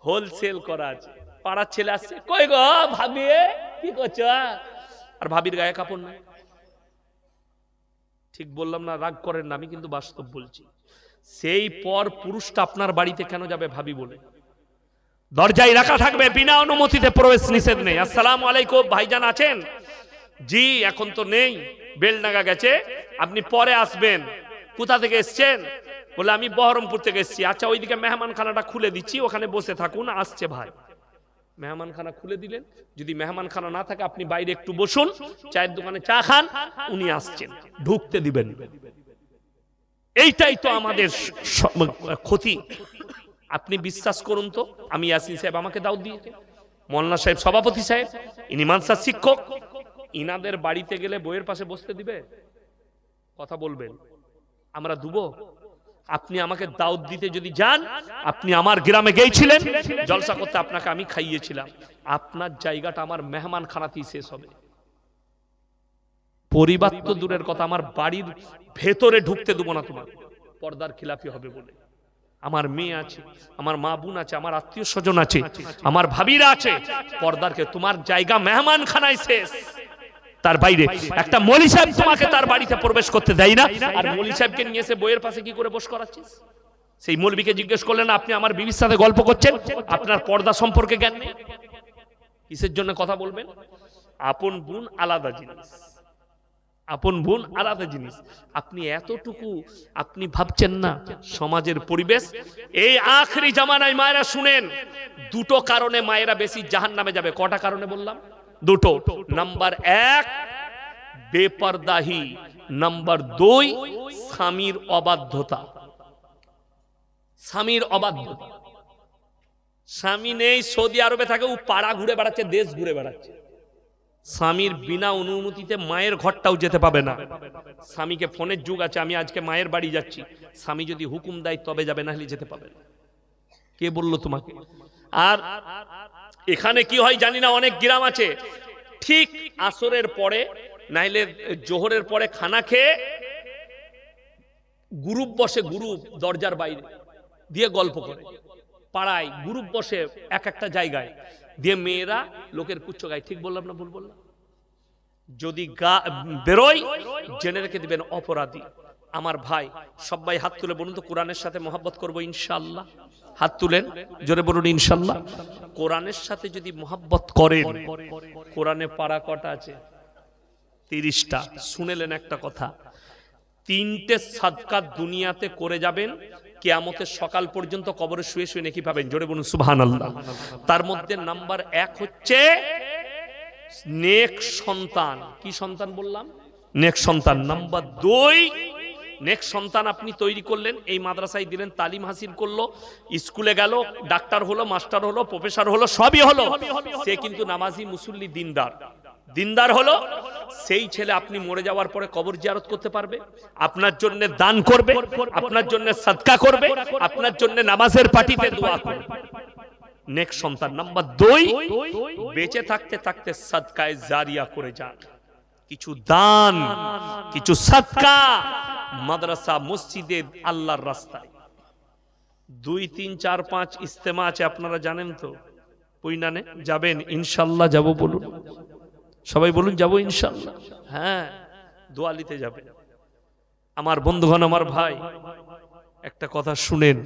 হোলসেল করা আছে, পাড়ার ছেলে আসছে, কই গো ভাবি কি করছো, আর ভাবির গায়ে কাপড় নাই। ঠিক বললাম না? রাগ করেন না, আমি কিন্তু বাস্তব বলছি। সেই পর পুরুষটা আপনার বাড়িতে কেন যাবে ভাবি বলে? দরজায় রাখা থাকবে, বিনা অনুমতিতে প্রবেশ নিষেধ নেই। আসসালামু আলাইকুম ভাইজান আছেন? জি এখন তো নেই, বেলডাঙ্গা গেছে, আপনি পরে আসবেন। কোথা থেকে এসছেন? বলে আমি বহরমপুর থেকে এসেছি। আচ্ছা ওইদিকে মেহমানখানাটা খুলে দিচ্ছি, ওখানে বসে থাকুন, আসছে ভাই। মেহমানখানা খুলে দিলেন, যদি মেহমানখানা না থাকে আপনি বাইরে একটু বসুন, চায়ের দোকানে চা খান, উনি আসছেন, ঢুকতে দিবেন। এইটাই তো আমাদের ক্ষতি। আপনি বিশ্বাস করুন তো, আমি ইয়াসিন সাহেব আমাকে দাওয়াত দিয়েছে, মোল্লা সাহেব সভাপতি সাহেব, ইনি মাদ্রাসার শিক্ষক, ইনাদের বাড়িতে গেলে বইয়ের পাশে বসতে দিবে? কথা বলবেন, আমরা দেব? আপনি আমাকে দাওয়াত দিতে যদি যান, আপনি আমার গ্রামে গিয়েছিলেন জলসা করতে, আপনাকে আমি খাইয়েছিলাম, আপনার জায়গাটা আমার মেহমান খানাতেই শেষ হবে। পরিবার তো দূরের কথা, আমার বাড়ির ভেতরে ঢুকতে দেবো না তোমার, পর্দার খিলাফি হবে বলে। আমার মেয়ে আছে, আমার মা বোন আছে, আমার আত্মীয় স্বজন আছে, আমার ভাবিরা আছে, পর্দারকে তোমার জায়গা মেহমান খানায় শেষ, তার বাইরে একটা মৌলী সাহেব তোমাকে তার বাড়িতে প্রবেশ করতে দেয় না। আর মৌলী সাহেবকে নিয়ে এসে বইয়ের পাশে কি করে বস করাচ্ছিস? সেই মৌলবীকে জিজ্ঞেস করলেন আপনি আমার বিবির সাথে গল্প করছেন, আপনার পর্দা সম্পর্কে জ্ঞান নেই? কিসের জন্য কথা বলবেন? আপন বোন আলাদা জিনিস, আপন বোন আলাদা জিনিস। আপনি এতটুকু আপনি ভাবছেন না সমাজের পরিবেশ? এই আখরি জামানায় মায়েরা শুনেন, দুটো কারণে মায়েরা বেশি জাহান্নামে যাবে। কটা কারণে বললাম? দুটো। নাম্বার 1 বেপরদাহি, নাম্বার 2 স্বামীর অবাধ্যতা। স্বামীর অবাধ্যতা। স্বামী নেই, সৌদি আরবে থাকে, ও পাড়া ঘুরে বেড়াচ্ছে, দেশ ঘুরে বেড়াচ্ছে, স্বামীর বিনা অনুমতিতে মায়ের ঘরটাও যেতে পাবে না। স্বামীকে ফোনের যুগ আছে, আমি আজকে মায়ের বাড়ি যাচ্ছি, স্বামী যদি হুকুম দেয় তবে যাবে, না হলে যেতে পাবে না। কে বললো তোমাকে? আর এখানে কি হয় জানি না, অনেক গ্রাম আছে ঠিক আসরের পরে নাইলে জোহরের পরে খানা খেয়ে গ্রুপ বসে, গ্রুপ দরজার বাইরে দিয়ে গল্প করে, পাড়ায় গ্রুপ বসে এক একটা জায়গায় দিয়ে মেয়েরা লোকের কুচ্চ গায়। ঠিক বললাম না ভুল বললাম? যদি বেরোয় জেনে রেখে দিবেন অপরাধী। আমার ভাই সবাই হাত তুলে বলুন তো, কোরআনের সাথে মহব্বত করবো ইনশাআল্লাহ? হাত তুলেন, জোরে বলুন ইনশাআল্লাহ। কোরআনের সাথে যদি মহব্বত করেন, কোরআনে পারা কটা আছে? 30টা। শুনেলেন একটা কথা, 3টে সাদকা দুনিয়াতে করে যাবেন, কিয়ামতের সকাল পর্যন্ত কবরে শুয়ে শুয়ে নেকি পাবেন। জোরে বলুন সুবহানাল্লাহ। তার মধ্যে নাম্বার 1 হচ্ছে নেক সন্তান। কি সন্তান বললাম? নেক সন্তান। নাম্বার 2, নেক সন্তান আপনি তৈরি করলেন, এই মাদ্রাসায় দিলেন, তালিম হাসিল করলো, স্কুলে গেল, ডাক্তার হলো, মাস্টার হলো, প্রফেসর হলো, সবই হলো, সে কিন্তু নামাজি, মুসল্লি, দিনদার। দিনদার হলো সেই ছেলে আপনি মরে যাওয়ার পরে কবর জিয়ারত করতে পারবে, আপনার জন্য দান করবে, আপনার জন্য সাদকা করবে, আপনার জন্য নামাজের পার্টিতে দোয়া করবে। নেক্সট সন্তান। নাম্বার 2, বেঁচে থাকতে থাকতে সাদকায়ে জারিয়া করে যান, কিছু দান, কিছু সাদকা মাদ্রাসা মসজিদে আল্লাহর রাস্তায়। 2, 3, 4, 5 ইস্তেমা আছে, আপনারা জানেন তো। পৈনানে যাবেন ইনশাআল্লাহ? যাব বলুন, সবাই বলুন যাব ইনশাআল্লাহ। হ্যাঁ, দোয়া নিতে যাবেন। আমার বন্ধুগণ, আমার ভাই, একটা কথা শুনেন,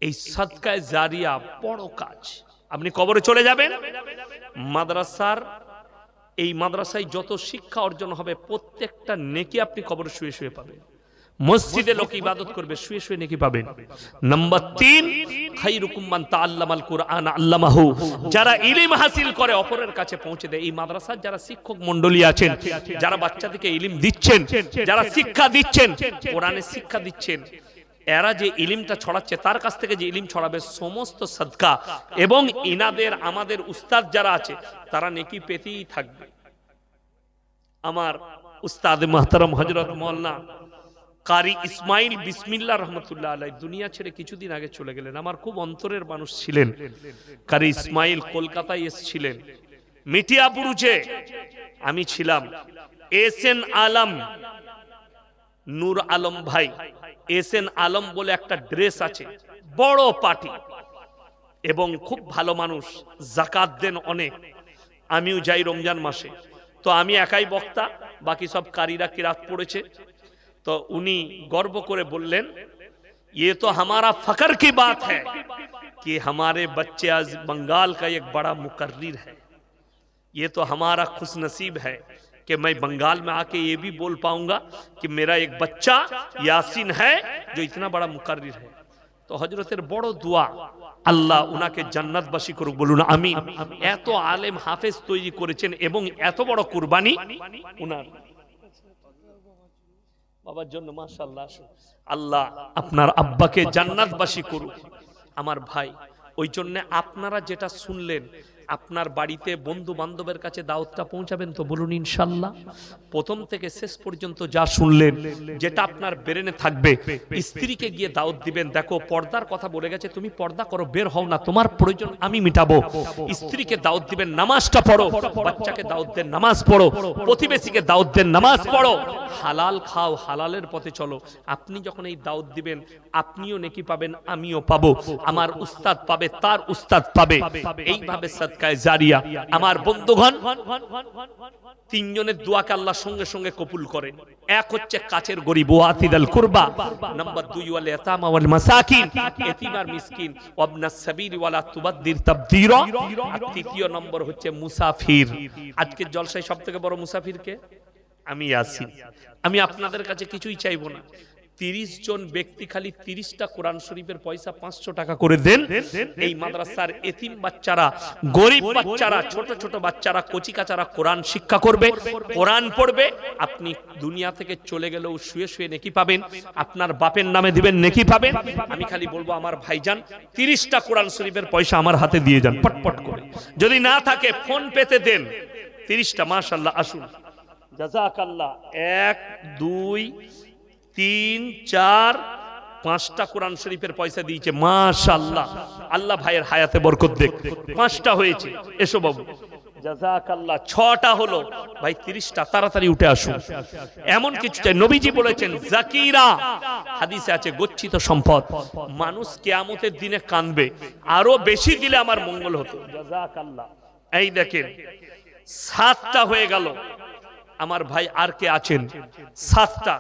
এই সাদকায়ে জারিয়া বড় কাজ। আপনি কবরে চলে যাবেন, মাদ্রাসার এই মাদ্রাসায় যত শিক্ষা অর্জন হবে প্রত্যেকটা নেকি আপনি কবরে শুয়ে শুয়ে পাবেন। মসজিদে লোক ইবাদত করবে, শুয়ে শুয়ে নেকি পাবেন। নাম্বার 3, খায়রুকুম মান তাআল্লামাল কুরআন আল্লামাহু, যারা ইলম হাসিল করে অপরের কাছে পৌঁছে দেয়। এই মাদ্রাসার যারা শিক্ষক মণ্ডলী আছেন, যারা বাচ্চাদেরকে ইলম দিচ্ছেন, যারা শিক্ষা দিচ্ছেন, কোরআনের শিক্ষা দিচ্ছেন, এরা যে ইলমটা ছড়াচ্ছে, তার কাছ থেকে যে ইলম ছড়াবে, সমস্ত সাদকা এবং ইনাদের আমাদের উস্তাদ যারা আছে তারা নেকি পেতেই থাকবে। আমার উস্তাদ মুহতারাম হযরত মাওলানা কারি ইসমাইল বিসমিল্লাহ রহমতুল্লাহ আলাইহি দুনিয়া ছেড়ে কিছুদিন আগে চলে গেলেন। আমার খুব অন্তরের মানুষ ছিলেন কারি ইসমাইল। কলকাতায় এসেছিলেন, মিটিয়াপুরুচে আমি ছিলাম। এসএন আলম, নূর আলম ভাই, এসএন আলম বলে একটা ড্রেস আছে, বড় পার্টি এবং খুব ভালো মানুষ, যাকাত দেন অনেক। আমিও যাই রমজান মাসে, তো আমি একাই বক্তা, বাকি সব কারীরা কিরাত পড়েছে। तो उन्हीं गर्व करे बोलें, ये तो हमारा फकर की बात है कि हमारे बच्चे आज बंगाल का एक बड़ा मुकर्रिर है। ये तो हमारा खुशनसीब है कि मैं बंगाल में आके ये भी बोल पाऊंगा कि मेरा एक बच्चा यासीन है जो इतना बड़ा मुकर्रिर है। तो हजरतेर बड़ो दुआ, আল্লাহ উনাকে জান্নাতবাসী করুক, বলুন আমিন। এত আলেম হাফেজ তৈরি করেছেন এবং এত বড় কুরবানি উনার বাবার জন্য, মাশাআল্লাহ। আল্লাহ আপনার আব্বাকে জান্নাতবাসী করুক। আমার ভাই, ওই জন্য আপনারা যেটা শুনলেন, আপনার বাড়িতে বন্ধু বান্ধবের কাছে দাওয়াতটা পৌঁছাবেন তো, বলুন ইনশাআল্লাহ। প্রথম থেকে শেষ পর্যন্ত যা শুনলেন, যেটা আপনার ব্রেনে থাকবে, স্ত্রীকে গিয়ে দাওয়াত দিবেন। দেখো, পর্দার কথা বলে গেছে, তুমি পর্দা করো, বের হও না, তোমার প্রয়োজন আমি মিটাবো। স্ত্রীকে দাওয়াত দিবেন, নামাজটা পড়ো। বাচ্চাকে দাওয়াত দেন, নামাজ পড়ো। প্রতিবেশীকে দাওয়াত দেন, নামাজ পড়ো। হালাল খাও, হালালের পথে চলো। আপনি যখন এই দাওয়াত দিবেন, আপনিও নেকি পাবেন, আমিও পাবো, আমার উস্তাদ পাবে, তার উস্তাদ পাবে। এইভাবে সাদকায়ে জারিয়া। আমার বন্ধুগণ, তিনজনের দোয়াকে আল্লাহ সঙ্গে সঙ্গে কবুল করেন। এক হচ্ছে কাছের গরিব, ওয়াতিদাল কুরবা। নাম্বার 2 ওয়াল ইয়াতামা ওয়াল মাসাকিন, এতিম আর মিসকিন, ওয়াবনাস সাবিল ওয়ালা তুবাদদির তাবদীরা। আর তৃতীয় নম্বর হচ্ছে মুসাফির। আজকের জলসায় সবথেকে বড় মুসাফির কে? আমি আছি। আমি আপনাদের কাছে কিছুই চাইবো না। 30 জন ব্যক্তি খালি 30টা কোরআন শরীফের পয়সা 500 টাকা করে দেন। এই মাদ্রাসার এতিম বাচ্চারা, গরিব বাচ্চারা, ছোট ছোট বাচ্চারা, কচিকাচারা কোরআন শিক্ষা করবে, কোরআন পড়বে। আপনি দুনিয়া থেকে চলে গেলেও শুয়ে শুয়ে নেকি পাবেন, আপনার বাপের নামে দিবেন, নেকি পাবেন। আমি খালি বলবো, আমার ভাইজান 30টা কোরআন শরীফের পয়সা আমার হাতে দিয়ে যান পটপট করে। যদি না থাকে ফোন পেতে দেন 30টা। মাশাআল্লাহ, আসুন, জাযাকাল্লাহ। 1, 2, 3, 4, 5টা কোরআন শরীফের পয়সা দিয়েছে, মাশাআল্লাহ। আল্লাহ ভাইয়ের হায়াতে বরকত দেখ। 5টা হয়েছে, এসো বাবু, জাযাকাল্লাহ। 6টা হলো ভাই, 30টা। তাড়াতাড়ি উঠে আসুন। এমন কিছু চাই, নবীজি বলেছেন, জাকিরা, হাদিসে আছে, গচ্ছিত সম্পদ। মানুষ কিয়ামতের দিনে কাঁদবে, আরো বেশি দিলে আমার মঙ্গল হতো। জাযাকাল্লাহ। এই দেখেন, 7টা হয়ে গেল। আমার ভাই আর কে আছেন? 7টা,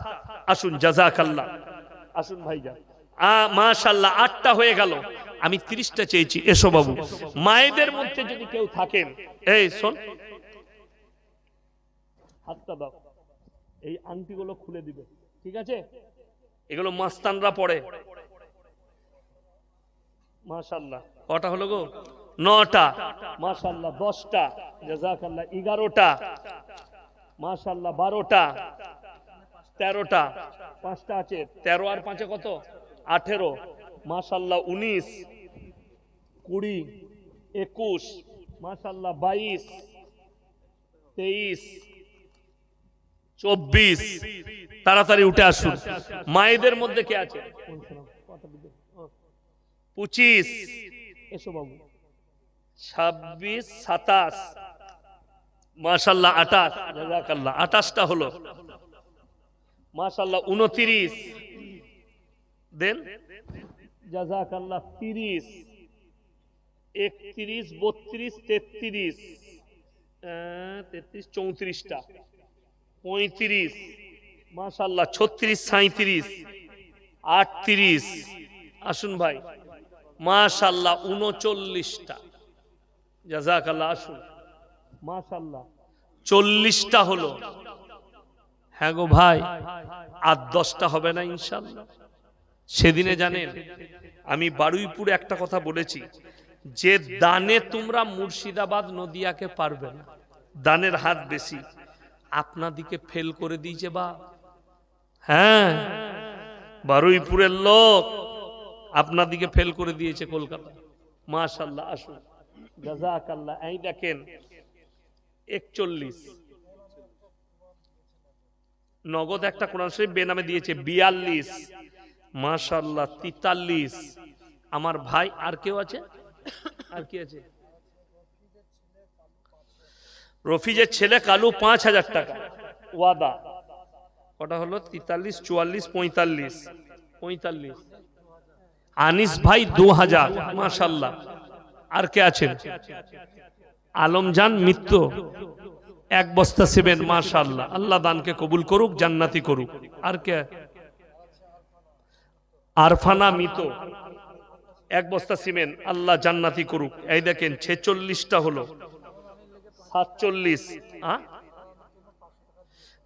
আসুন, জাযাকাল্লাহ। আসুন ভাইজান, মাশাআল্লাহ। 8টা হয়ে গেল। আমি 30টা চেয়েছি, এসো বাবু। মায়েদের মধ্যে যদি কেউ থাকেন, এই শোন, হাতটা দাও, এই আংটিগুলো খুলে দিবে, ঠিক আছে? এগুলো মাস্তানরা পড়ে। মাশাআল্লাহ। কটা হলো গো? 9টা। মাশাআল্লাহ। 10টা, জাযাকাল্লাহ। 11টা, মাশাআল্লাহ। 12টা, 13টা, 5টা আছে। 13 আর 5 কত? 18, মাশাআল্লাহ। 19, 20, 21, মাশাআল্লাহ। 22, 23, 24, তাড়াতাড়ি উঠে আসুন। মায়েদের মধ্যে কে আছে? 25, এসো বাবু, 26, 27, মাশাআল্লাহ 28, জাযাকাল্লাহ 28টা হলো, মাশাআল্লাহ 29 দেন, জাযাকাল্লাহ 30, 31, 32, 33, 34টা, 35, মাশাআল্লাহ 36, 37, 38, আসুন ভাই, মাশাআল্লাহ 39টা, জাযাকাল্লাহ আসুন, মাশাআল্লাহ 40টা হলো। হ্যাঁ গো ভাই, আর 10টা হবে না ইনশাআল্লাহ। সেদিনে জানেন আমি বারুইপুরে একটা কথা বলেছি, যে দানে তোমরা মুর্শিদাবাদ নদিয়াকে পারবে না, দানের হাত বেশি, আপনাদিকে ফেল করে দিয়েছে বা, হ্যাঁ বারুইপুরের লোক আপনাদিকে ফেল করে দিয়েছে কলকাতা। মাশাআল্লাহ আসুন, জাযাকাল্লাহ। এই দেখেন 41 নগদ একটা কোরআন শরীফ বেনামে দিয়েছে, 42, মাশাআল্লাহ 43। আমার ভাই আর কেউ আছে? আর কি আছে? রফিজের ছেলে কালু 5,000 টাকা ওয়াদা। কটা হলো? 43, 44, 45, 45। আনিস ভাই 2000, মাশাআল্লাহ। আর কে আছেন? আলমজান মিত্র 1 বস্তা সিমেন্ট, মাশাআল্লাহ। আল্লাহ দানকে কবুল করুক, জান্নাতি করুক। আর কে? আরফানা মিতো 1 বস্তা সিমেন্ট, আল্লাহ জান্নাতি করুক। এই দেখেন 46টা হলো, 47।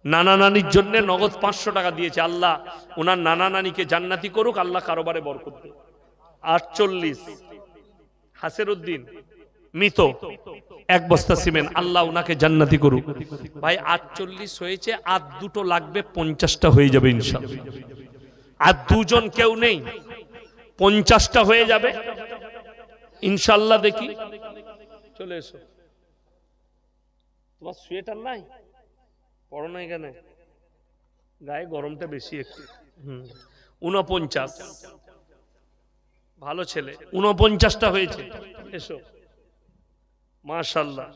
নানা নানির জন্য নগদ 500 টাকা দিয়েছে, আল্লাহ ওনার নানা নানিকে জান্নাতি করুক, আল্লাহ কারোবারে বরকত দেয়। 48 হাসেরউদ্দিন মিতো 1 বস্তা সিমেন্ট, আল্লাহ ওনাকে জান্নাতি করুক। ভাই 48 হয়েছে, আর দুটো লাগবে, 50টা হয়ে যাবে ইনশাআল্লাহ। আর দুজন কেউ নেই, 50টা হয়ে যাবে ইনশাআল্লাহ। দেখি চলে এসো। তোমার সোয়েটার নাই? পরো না এখানে, গায়ে গরমটা বেশি একটু। 49, ভালো ছেলে, 49টা হয়েছে, এসো মাশাআল্লাহ।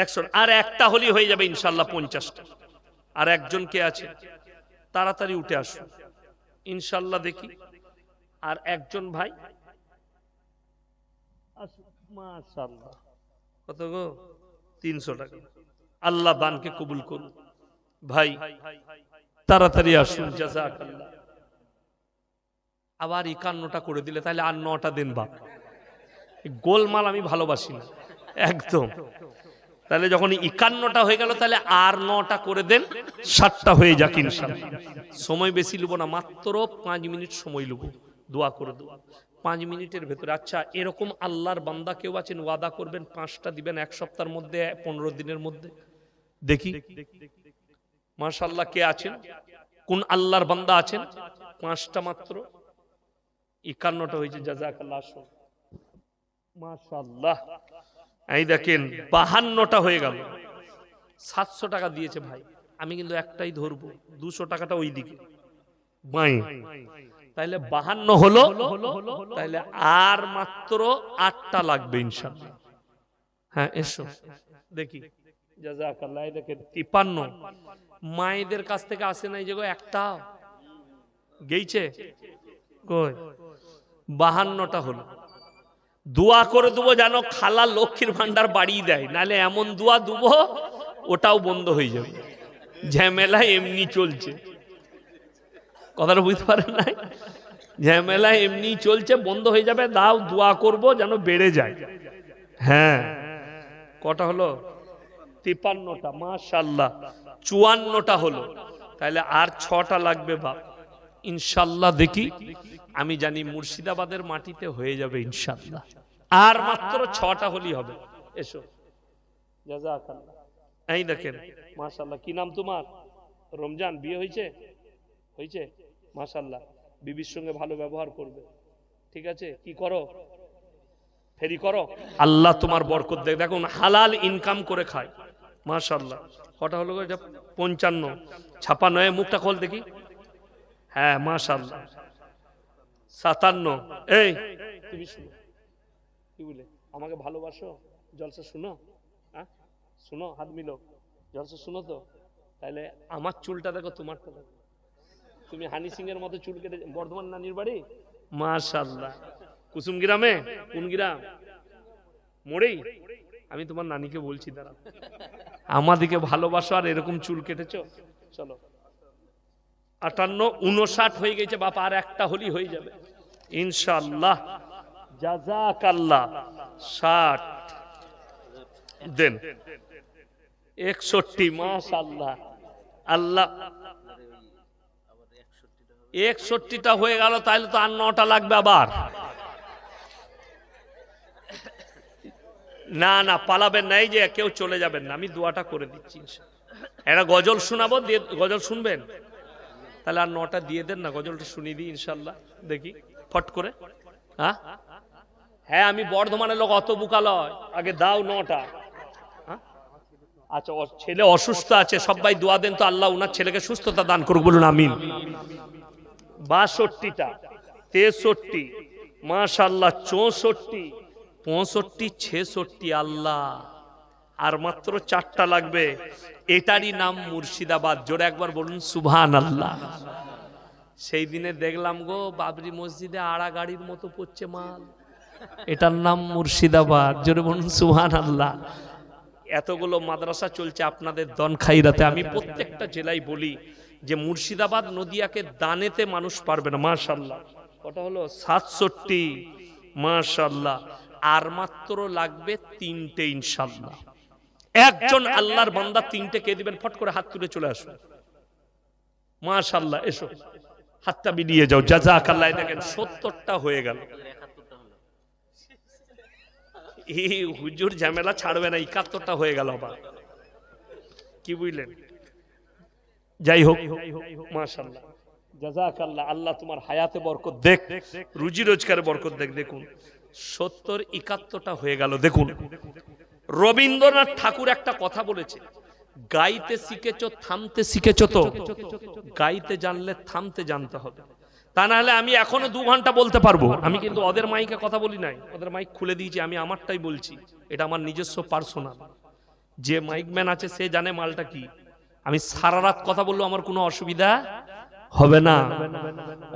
100, আর একটা হলি হয়ে যাবে ইনশাআল্লাহ 50টা। আর একজন কে আছে? তাড়াতাড়ি উঠে আসুন ইনশাআল্লাহ। দেখি আর একজন ভাই, মাশাআল্লাহ। কত গো? 300 টাকা। আল্লাহ দানকে কবুল করুন। ভাই তাড়াতাড়ি আসুন, জাযাকাল্লাহ। আবার 51টা করে দিলে তাহলে আর 9টা দেন বাপ। গোলমাল আমি ভালোবাসি না একদম। তাহলে যখন 51টা হয়ে গেল, তাহলে আর 9টা করে দেন, 60টা হয়ে যাক ইনশাআল্লাহ। সময় বেশি লুবো না, মাত্র 5 মিনিট সময় লুবো, দোয়া করে দেবো 5 মিনিটের ভেতরে। আচ্ছা, এরকম আল্লাহর বান্দা কেউ আছেন ওয়াদা করবেন 5টা দিবেন 1 সপ্তাহের মধ্যে, 15 দিনের মধ্যে? দেখি মাশাআল্লাহ কে আছেন? কোন আল্লাহর বান্দা আছেন? 5টা মাত্র, 51টা হয়েছে, জাযাকাল্লাহ। মাশাআল্লাহ। এই দেখেন 52টা হয়ে গেল, 700 টাকা দিয়েছে ভাই। আমি কিন্তু একটাই ধরবো, 200 টাকাটা ওই দিকে বাই। তাইলে 52 হলো, তাইলে আর মাত্র 8টা লাগবে ইনশাআল্লাহ। হ্যাঁ এসো দেখি, জাযাকাল্লাহ। এই দেখেন 53। মায়েদের কাছ থেকে আসে নাই যে গো, একটা গেইছে কই? 52টা হলো। দোয়া করে দেবো যেন খালা লক্ষ্মীর ভান্ডার বাড়িয়ে দেয়, নাহলে এমন দোয়া দেবো ওটাও বন্ধ হয়ে যাবে। ঝামেলা এমনি চলছে, কথাটা বুঝতে পারেন না? ঝামেলা এমনি চলছে, বন্ধ হয়ে যাবে। দাও, দোয়া করব যেন বেড়ে যায়। হ্যাঁ কটা হলো? 53টা, মাশাআল্লাহ। 54টা হলো, তাহলে আর 6টা লাগবে বাপ ইনশাআল্লাহ। দেখি, আমি জানি মুর্শিদাবাদের মাটিতে হয়ে যাবে ইনশাআল্লাহ। আর মাত্র 6টা হলেই হবে। এসো, জাযাকাল্লাহ। এই দেখেন মাশাআল্লাহ। কি নাম তোমার? রমজান। বিয়ে হয়েছে? হয়েছে, মাশাআল্লাহ। বিবির সঙ্গে ভালো ব্যবহার করবে, ঠিক আছে? কি করো? ফেরি করো, আল্লাহ তোমার বরকত দেয়। দেখুন হালাল ইনকাম করে খায়, মাশাআল্লাহ। কটা হলো গো? 55, 56, মুখটা খোল দেখি। হ্যাঁ মাশাআল্লাহ। 57। এই তুমি শুনো, কি বলে আমাকে ভালোবাসো? জলসা শুনো, হ্যাঁ শুনো, হাত মিলো, জলসা শুনো তো। তাহলে আমার চুলটা দেখো, তোমারটা দেখো। তুমি হানি সিং এর মতো চুল কেটে, বর্ধমান নানির বাড়ি? মাশাআল্লাহ। কুসুম গ্রামে? কোন গ্রাম? মোড়েই? আমি তোমার নানিকে বলছি, দাঁড়া। আমাদিকে ভালোবাসো আর এরকম চুল কেটেছো। চলো 58, 59 হয়ে গেছে বাবা, আর একটা হলি হয়ে যাবে ইনশাআল্লাহ। জাযাকাল্লাহ। 60 দেন। 61, মাশাআল্লাহ। আল্লাহ, 61টা হয়ে গেল, তাহলে তো আর 9টা লাগবে আবার। না না, পালাবেন না, এই যে কেউ চলে যাবেন না, আমি দোয়াটা করে দিচ্ছি। একটা গজল শোনাবো, দিয়ে গজল শুনবেন? তাহলে আর 9টা দিয়ে দেন না, গজলটা শুনিয়ে দিই ইনশাল্লাহ। দেখি ফট করে। হ্যাঁ হ্যাঁ, আমি বর্ধমানের লোক, অত বুকা লয়। আগে দাও 9টা। আচ্ছা, ছেলে অসুস্থ আছে, সবাই দোয়া দেন তো, আল্লাহ উনার ছেলেকে সুস্থতা দান করুক, বলুন আমিন। 62টা, 63, মাশাআল্লাহ। 64, 65, 66, আল্লাহ। আর মাত্র 4টা লাগবে। এটারই নাম মুর্শিদাবাদ। জোরে একবার বলুন সুবহানাল্লাহ। সেই দিনে দেখলাম গো, বাবরি মসজিদে আড়া গাড়ির মতো পড়ছে মাল। এটার নাম মুর্শিদাবাদ। জোরে বলুন সুবহানাল্লাহ। এতগুলো মাদ্রাসা চলছে আপনাদের দনখাইরাতে। আমি প্রত্যেকটা জেলায় বলি যে মুর্শিদাবাদ নদিয়াকে দানেতে মানুষ পারবে না। মাশাআল্লাহ। কটা হলো? 67, মাশাআল্লাহ। আর মাত্র লাগবে 3টে ইনশাআল্লাহ। একজন আল্লাহর বান্দা 3টে কে দিবেন? ফট করে হাত তুলে চলে আসুন। মাশাআল্লাহ, এসো, হাতটা বিলিয়ে যাও। জাযাকাল্লাহ। দেখেন 70টা হয়ে গেল। এই হুজুর ঝামেলা ছাড়বে না, 71টা হয়ে গেল আবার। কি বুঝলেন? যাই হোক, মাশাআল্লাহ, জাযাকাল্লাহ। আল্লাহ তোমার হায়াতে বরকত দেখ, রুজি রোজগারে বরকত দেখ। দেখুন 70, 71টা হয়ে গেল। দেখুন রবীন্দ্রনাথ ঠাকুর একটা কথা বলেছে, গাইতে শিখেছো, থামতে শিখেছো তো? গাইতে জানলে থামতে জানতে হবে, তা না হলে আমি এখনো 2 ঘন্টা বলতে পারবো। আমি কিন্তু ওদের মাইকে কথা বলি নাই, ওদের মাইক খুলে দিয়েছি, আমি আমারটাই বলছি। এটা আমার নিজস্ব পার্সোনাল। যে মাইকম্যান আছে সে জানে মালটা কি। আমি সারা রাত কথা বললেও আমার কোনো অসুবিধা হবে না।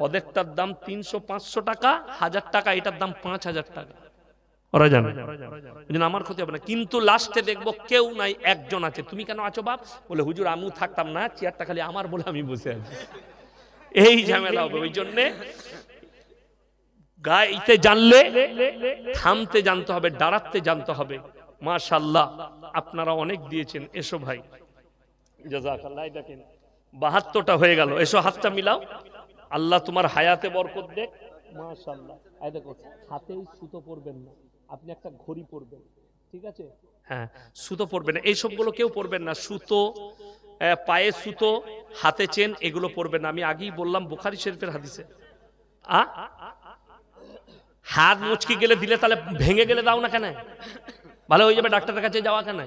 ওদেরটার দাম 300-500 টাকা, 1000 টাকা, এটার দাম 5000 টাকা। ওরা জানে, আমার ক্ষতি হবে না। কিন্তু লাস্টে দেখবো কেউ নাই, একজন আছে। তুমি কেন আছো বাপ? বলে হুজুর আমিও থাকতাম না, চেয়ারটা খালি আমার বলে আমি বসে আছি। এই ঝামেলা হবে। ওই জন্যে গাইতে জানলে থামতে জানতে হবে, দাঁড়াতে জানতে হবে। মাশাআল্লাহ, আপনারা অনেক দিয়েছেন। এসো ভাই, জাযাকাল্লাহ। দেখেন 72টা হয়ে গেল। এসো, হাতটা মিলাও। আল্লাহ তোমার হায়াতে বরকত দেখ। মাশাআল্লাহ। এই দেখো, হাতেই সুতো পরবেন না, আপনি একটা ঘড়ি পরবেন, ঠিক আছে? হ্যাঁ, সুতো পরবেন না, এই সবগুলো কেউ পরবেন না। সুতো, পায়ে সুতো, হাতে চেন, এগুলো পরবেন না। আমি আগেই বললাম বুখারী শরীফের হাদিসে, হাত মুচকি গেলে দিলে, তাহলে ভেঙে গেলে দাও না কেন? ভালো হয়ে যাবে, ডাক্তারের কাছে যাওয়া কেন?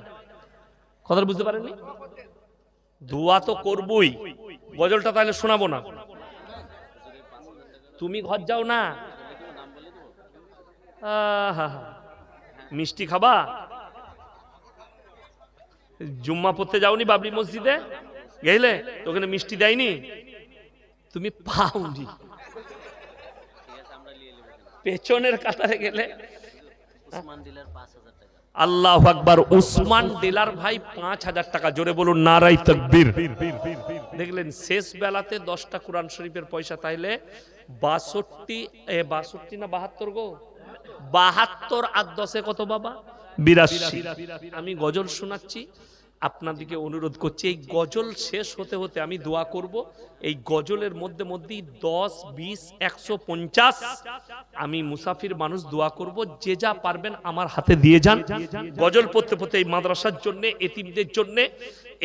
কথা বুঝতে পারেননি? দোয়া তো করবই। গজলটা তাহলে শোনাবো না? তুমি ঘর যাও না, মিষ্টি খাবা? জুম্মা পড়তে যাওনি বাবরি মসজিদে? গেলে ওখানে মিষ্টি দেয়নি? তুমি পাওনি, পেছনের কাতারে গেলে। আল্লাহু আকবার। উসমান ডিলার ভাই 5000 টাকা। জোরে বলুন নারায়ে তাকবীর। দেখলেন শেষ বেলাতে 10টা কোরআন শরীফের পয়সা, তাইলে 62 না 72 গো? 72 আর 10-এ কত বাবা? 82। আমি গজল শোনাচ্ছি, আপনাদেরকে অনুরোধ করছি, এই গজল শেষ হতে হতে আমি দোয়া করব। এই গজলের মধ্যে মধ্যেই 10, 20, 150 আমি মুসাফির মানুষ দোয়া করব। যে যা পারবেন আমার হাতে দিয়ে যান। গজল পড়তে পড়তে এই মাদ্রাসার জন্য, এতিমদের জন্য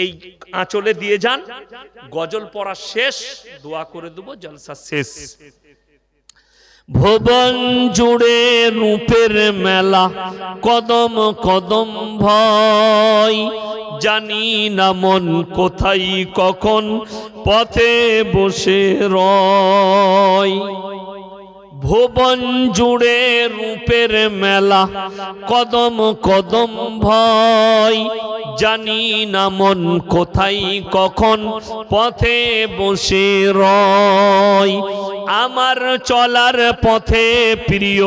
এই আঁচলে দিয়ে যান। গজল পড়া শেষ, দোয়া করে দেবো, জলসা শেষ। ভুবন জুড়ে রূপের মেলা, কদম কদম ভয়, জানি না মন কোথায় কখন পথে বসে রয়। ভুবন জুড়ে রূপের মেলা, কদম কদম ভয়, জানি না মন কোথায় কখন পথে বসে রয়। আমার চলার পথে প্রিয়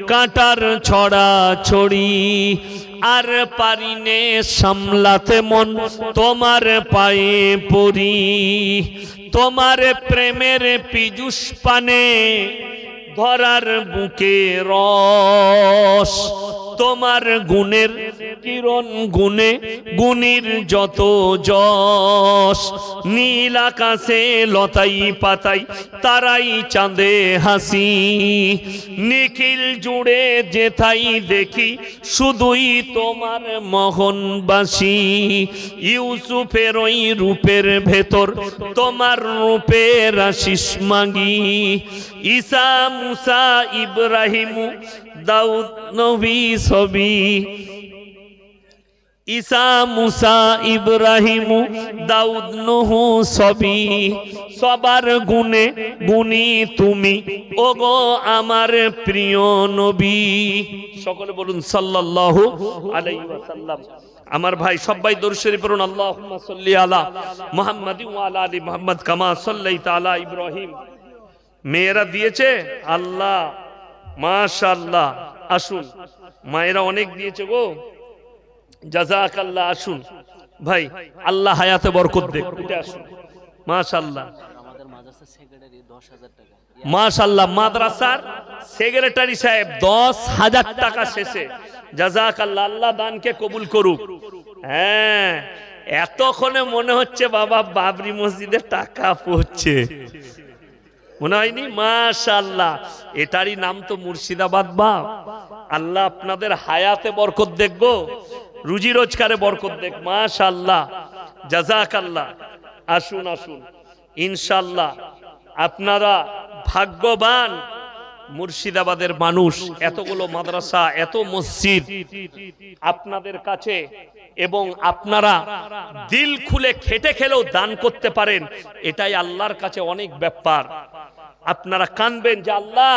কাঁটার ছড়া ছড়ি, আর পারিনে সামলাতে মন তোমার পায়ে পড়ি। তোমার প্রেমের পীযুষ পানে ধরার বুকে রস, তোমার গুণের কিরণ গুণে গুণীর যত যশ। নীল আকাশে লতাই পাতাই তারাই চাঁদে হাসি, নিখিল জুড়ে যেথাই দেখি শুধুই তোমার মোহনবাসী। ইউসুফের ওই রূপের ভেতর তোমার রূপের আশিস মাগি। ঈসা মুসা ইব্রাহিম দাউদ নবী সবই, ঈসা মুসা ইব্রাহিম দাউদ নূহ সবই, সবার গুণে গুণী তুমি ওগো আমার প্রিয় নবী। সকলে বলুন সাল্লাল্লাহু আলাইহি ওয়াসাল্লাম। আমার ভাই সবাই দরুদ শরীফ পড়ুন, আল্লাহুম্মা সাল্লি আলা মুহাম্মাদিন ওয়া আলা আলি মুহাম্মাদ কামা সাল্লাইতা আলা ইব্রাহিম। মেয়েরা দিয়েছে আল্লাহ, মাশাআল্লাহ। আসুন, মায়েরা অনেক দিয়েছে গো, জাযাকাল্লাহ। আসুন ভাই, আল্লাহ হায়াতে বরকত দেখ। এটা আসুন, মাশাআল্লাহ মাশাআল্লাহ। মাদ্রাসার সেক্রেটারি সাহেব 10,000 টাকা শেষে, জাযাকাল্লাহ। আল্লাহ দানকে কবুল করুক। হ্যাঁ, এতক্ষণে মনে হচ্ছে বাবা বাবরি মসজিদে টাকা পড়ছে, মনে হয়নি? মাশাআল্লাহ। এটারই নাম তো মুর্শিদাবাদ। বা আল্লাহ আপনাদের হায়াতে বরকত দেখবো, রুজি রোজগারে বরকত দেখ। মাশাআল্লাহ, জাযাকাল্লাহ। আসুন আসুন, ইনশাআল্লাহ আপনারা ভাগ্যবান। মুর্শিদাবাদের মানুষ, এতগুলো মাদ্রাসা, এত মসজিদ আপনাদের কাছে, এবং আপনারা দিল খুলে খেটে খেলেও দান করতে পারেন, এটাই আল্লাহর কাছে অনেক ব্যাপার। আপনারা কানবেন যে আল্লাহ